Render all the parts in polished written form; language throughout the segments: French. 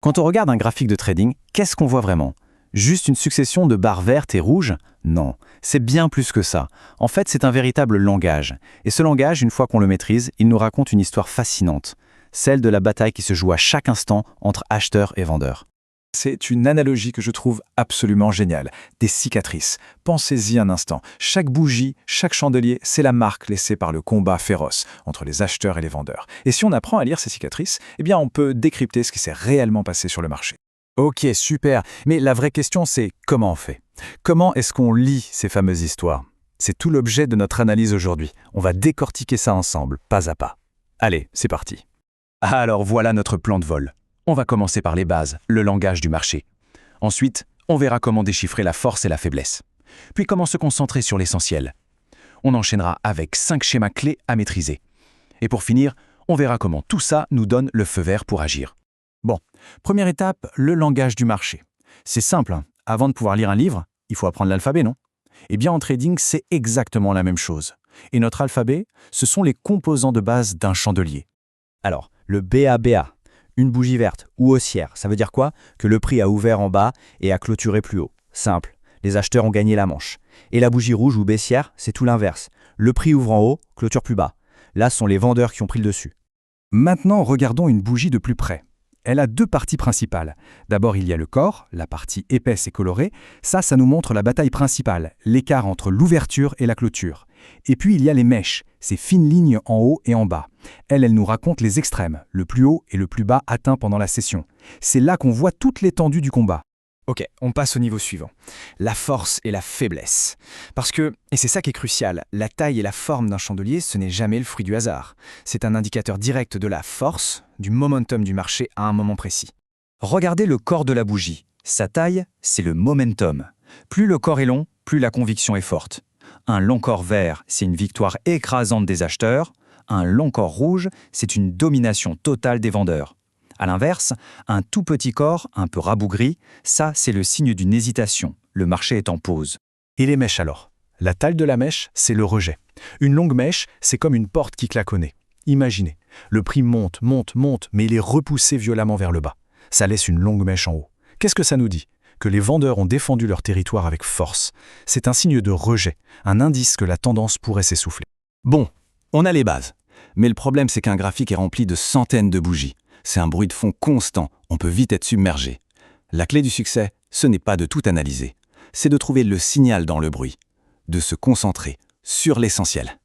Quand on regarde un graphique de trading, qu'est-ce qu'on voit vraiment? Juste une succession de barres vertes et rouges? Non, c'est bien plus que ça. En fait, c'est un véritable langage. Et ce langage, une fois qu'on le maîtrise, il nous raconte une histoire fascinante. Celle de la bataille qui se joue à chaque instant entre acheteurs et vendeurs. C'est une analogie que je trouve absolument géniale. Des cicatrices. Pensez-y un instant. Chaque bougie, chaque chandelier, c'est la marque laissée par le combat féroce entre les acheteurs et les vendeurs. Et si on apprend à lire ces cicatrices, eh bien on peut décrypter ce qui s'est réellement passé sur le marché. Ok, super. Mais la vraie question, c'est comment on fait? Comment est-ce qu'on lit ces fameuses histoires? C'est tout l'objet de notre analyse aujourd'hui. On va décortiquer ça ensemble, pas à pas. Allez, c'est parti. Alors voilà notre plan de vol. On va commencer par les bases, le langage du marché. Ensuite, on verra comment déchiffrer la force et la faiblesse. Puis comment se concentrer sur l'essentiel. On enchaînera avec 5 schémas clés à maîtriser. Et pour finir, on verra comment tout ça nous donne le feu vert pour agir. Bon, première étape, le langage du marché. C'est simple, hein. Avant de pouvoir lire un livre, il faut apprendre l'alphabet, non? Eh bien en trading, c'est exactement la même chose. Et notre alphabet, ce sont les composants de base d'un chandelier. Alors, le BABA. Une bougie verte ou haussière, ça veut dire quoi? Que le prix a ouvert en bas et a clôturé plus haut. Simple, les acheteurs ont gagné la manche. Et la bougie rouge ou baissière, c'est tout l'inverse. Le prix ouvre en haut, clôture plus bas. Là, ce sont les vendeurs qui ont pris le dessus. Maintenant, regardons une bougie de plus près. Elle a 2 parties principales. D'abord, il y a le corps, la partie épaisse et colorée. Ça nous montre la bataille principale, l'écart entre l'ouverture et la clôture. Et puis, il y a les mèches, ces fines lignes en haut et en bas. Elles nous racontent les extrêmes, le plus haut et le plus bas atteints pendant la session. C'est là qu'on voit toute l'étendue du combat. Ok, on passe au niveau suivant. La force et la faiblesse. Parce que, et c'est ça qui est crucial, la taille et la forme d'un chandelier, ce n'est jamais le fruit du hasard. C'est un indicateur direct de la force, du momentum du marché à un moment précis. Regardez le corps de la bougie. Sa taille, c'est le momentum. Plus le corps est long, plus la conviction est forte. Un long corps vert, c'est une victoire écrasante des acheteurs. Un long corps rouge, c'est une domination totale des vendeurs. A l'inverse, un tout petit corps, un peu rabougri, ça, c'est le signe d'une hésitation. Le marché est en pause. Et les mèches alors? La taille de la mèche, c'est le rejet. Une longue mèche, c'est comme une porte qui claquonnait. Imaginez, le prix monte, monte, monte, mais il est repoussé violemment vers le bas. Ça laisse une longue mèche en haut. Qu'est-ce que ça nous dit? Que les vendeurs ont défendu leur territoire avec force. C'est un signe de rejet, un indice que la tendance pourrait s'essouffler. Bon, on a les bases. Mais le problème, c'est qu'un graphique est rempli de centaines de bougies. C'est un bruit de fond constant, on peut vite être submergé. La clé du succès, ce n'est pas de tout analyser. C'est de trouver le signal dans le bruit, de se concentrer sur l'essentiel.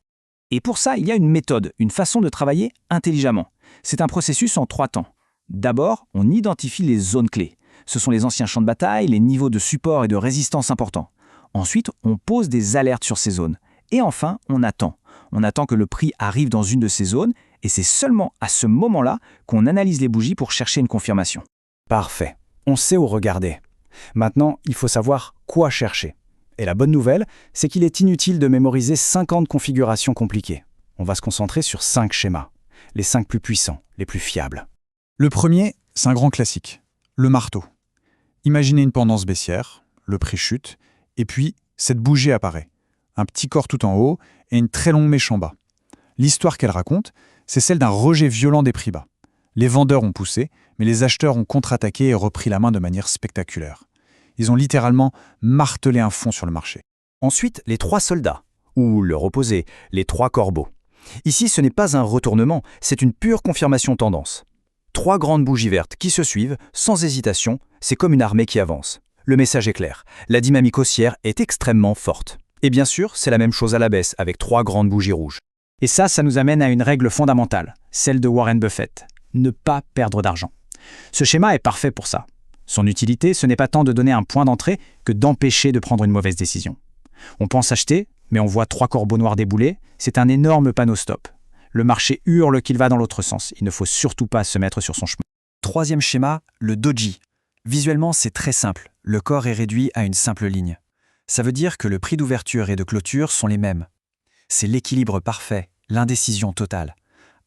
Et pour ça, il y a une méthode, une façon de travailler intelligemment. C'est un processus en 3 temps. D'abord, on identifie les zones clés. Ce sont les anciens champs de bataille, les niveaux de support et de résistance importants. Ensuite, on pose des alertes sur ces zones. Et enfin, on attend. On attend que le prix arrive dans une de ces zones et c'est seulement à ce moment-là qu'on analyse les bougies pour chercher une confirmation. Parfait. On sait où regarder. Maintenant, il faut savoir quoi chercher. Et la bonne nouvelle, c'est qu'il est inutile de mémoriser 50 configurations compliquées. On va se concentrer sur 5 schémas. Les 5 plus puissants, les plus fiables. Le premier, c'est un grand classique. Le marteau. Imaginez une tendance baissière, le prix chute, et puis cette bougie apparaît. Un petit corps tout en haut et une très longue mèche en bas. L'histoire qu'elle raconte, c'est celle d'un rejet violent des prix bas. Les vendeurs ont poussé, mais les acheteurs ont contre-attaqué et repris la main de manière spectaculaire. Ils ont littéralement martelé un fond sur le marché. Ensuite, les 3 soldats, ou leur opposé, les 3 corbeaux. Ici, ce n'est pas un retournement, c'est une pure confirmation tendance. 3 grandes bougies vertes qui se suivent, sans hésitation, c'est comme une armée qui avance. Le message est clair, la dynamique haussière est extrêmement forte. Et bien sûr, c'est la même chose à la baisse, avec 3 grandes bougies rouges. Et ça nous amène à une règle fondamentale, celle de Warren Buffett. Ne pas perdre d'argent. Ce schéma est parfait pour ça. Son utilité, ce n'est pas tant de donner un point d'entrée que d'empêcher de prendre une mauvaise décision. On pense acheter, mais on voit 3 corbeaux noirs débouler, c'est un énorme panneau stop. Le marché hurle qu'il va dans l'autre sens, il ne faut surtout pas se mettre sur son chemin. 3e schéma, le doji. Visuellement, c'est très simple, le corps est réduit à une simple ligne. Ça veut dire que le prix d'ouverture et de clôture sont les mêmes. C'est l'équilibre parfait, l'indécision totale.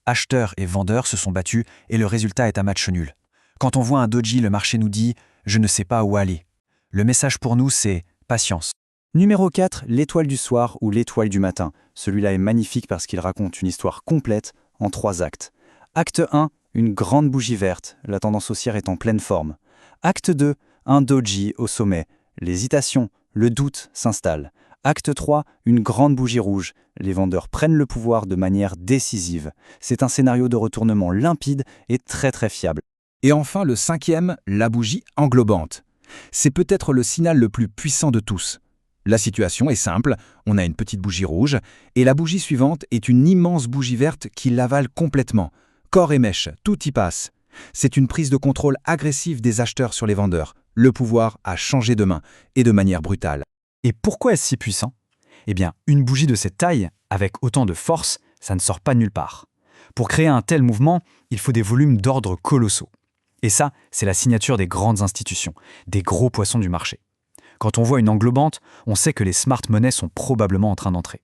Acheteurs et vendeurs se sont battus et le résultat est un match nul. Quand on voit un doji, le marché nous dit « je ne sais pas où aller ». Le message pour nous, c'est « patience ». Numéro 4, l'étoile du soir ou l'étoile du matin. Celui-là est magnifique parce qu'il raconte une histoire complète en 3 actes. Acte 1, une grande bougie verte, la tendance haussière est en pleine forme. Acte 2, un doji au sommet. L'hésitation, le doute s'installe. Acte 3, une grande bougie rouge. Les vendeurs prennent le pouvoir de manière décisive. C'est un scénario de retournement limpide et très fiable. Et enfin, le 5e, la bougie englobante. C'est peut-être le signal le plus puissant de tous. La situation est simple, on a une petite bougie rouge, et la bougie suivante est une immense bougie verte qui l'avale complètement. Corps et mèche, tout y passe. C'est une prise de contrôle agressive des acheteurs sur les vendeurs. Le pouvoir a changé de main, et de manière brutale. Et pourquoi est-ce si puissant? Eh bien, une bougie de cette taille, avec autant de force, ça ne sort pas de nulle part. Pour créer un tel mouvement, il faut des volumes d'ordre colossaux. Et ça, c'est la signature des grandes institutions, des gros poissons du marché. Quand on voit une englobante, on sait que les smart monnaies sont probablement en train d'entrer.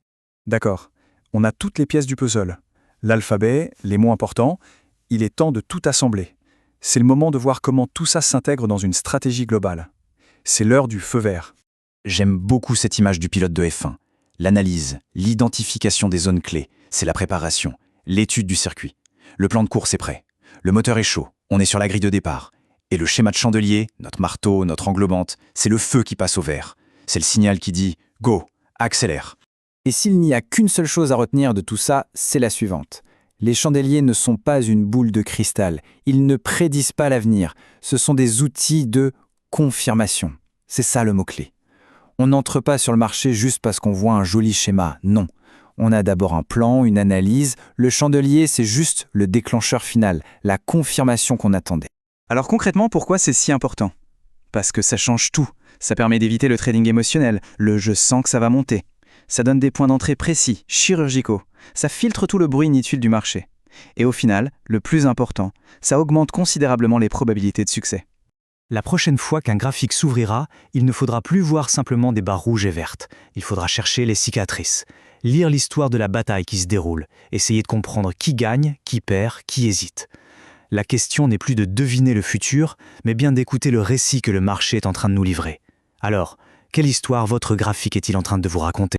D'accord, on a toutes les pièces du puzzle. L'alphabet, les mots importants, il est temps de tout assembler. C'est le moment de voir comment tout ça s'intègre dans une stratégie globale. C'est l'heure du feu vert. J'aime beaucoup cette image du pilote de F1. L'analyse, l'identification des zones clés, c'est la préparation, l'étude du circuit. Le plan de course est prêt. Le moteur est chaud, on est sur la grille de départ. Et le schéma de chandelier, notre marteau, notre englobante, c'est le feu qui passe au vert. C'est le signal qui dit « Go, accélère ». Et s'il n'y a qu'une seule chose à retenir de tout ça, c'est la suivante. Les chandeliers ne sont pas une boule de cristal. Ils ne prédisent pas l'avenir. Ce sont des outils de confirmation. C'est ça le mot-clé. On n'entre pas sur le marché juste parce qu'on voit un joli schéma. Non. On a d'abord un plan, une analyse. Le chandelier, c'est juste le déclencheur final, la confirmation qu'on attendait. Alors concrètement, pourquoi c'est si important? Parce que ça change tout. Ça permet d'éviter le trading émotionnel, le « je sens que ça va monter ». Ça donne des points d'entrée précis, chirurgicaux. Ça filtre tout le bruit inutile du marché. Et au final, le plus important, ça augmente considérablement les probabilités de succès. La prochaine fois qu'un graphique s'ouvrira, il ne faudra plus voir simplement des barres rouges et vertes. Il faudra chercher les cicatrices, lire l'histoire de la bataille qui se déroule, essayer de comprendre qui gagne, qui perd, qui hésite. La question n'est plus de deviner le futur, mais bien d'écouter le récit que le marché est en train de nous livrer. Alors, quelle histoire votre graphique est-il en train de vous raconter ?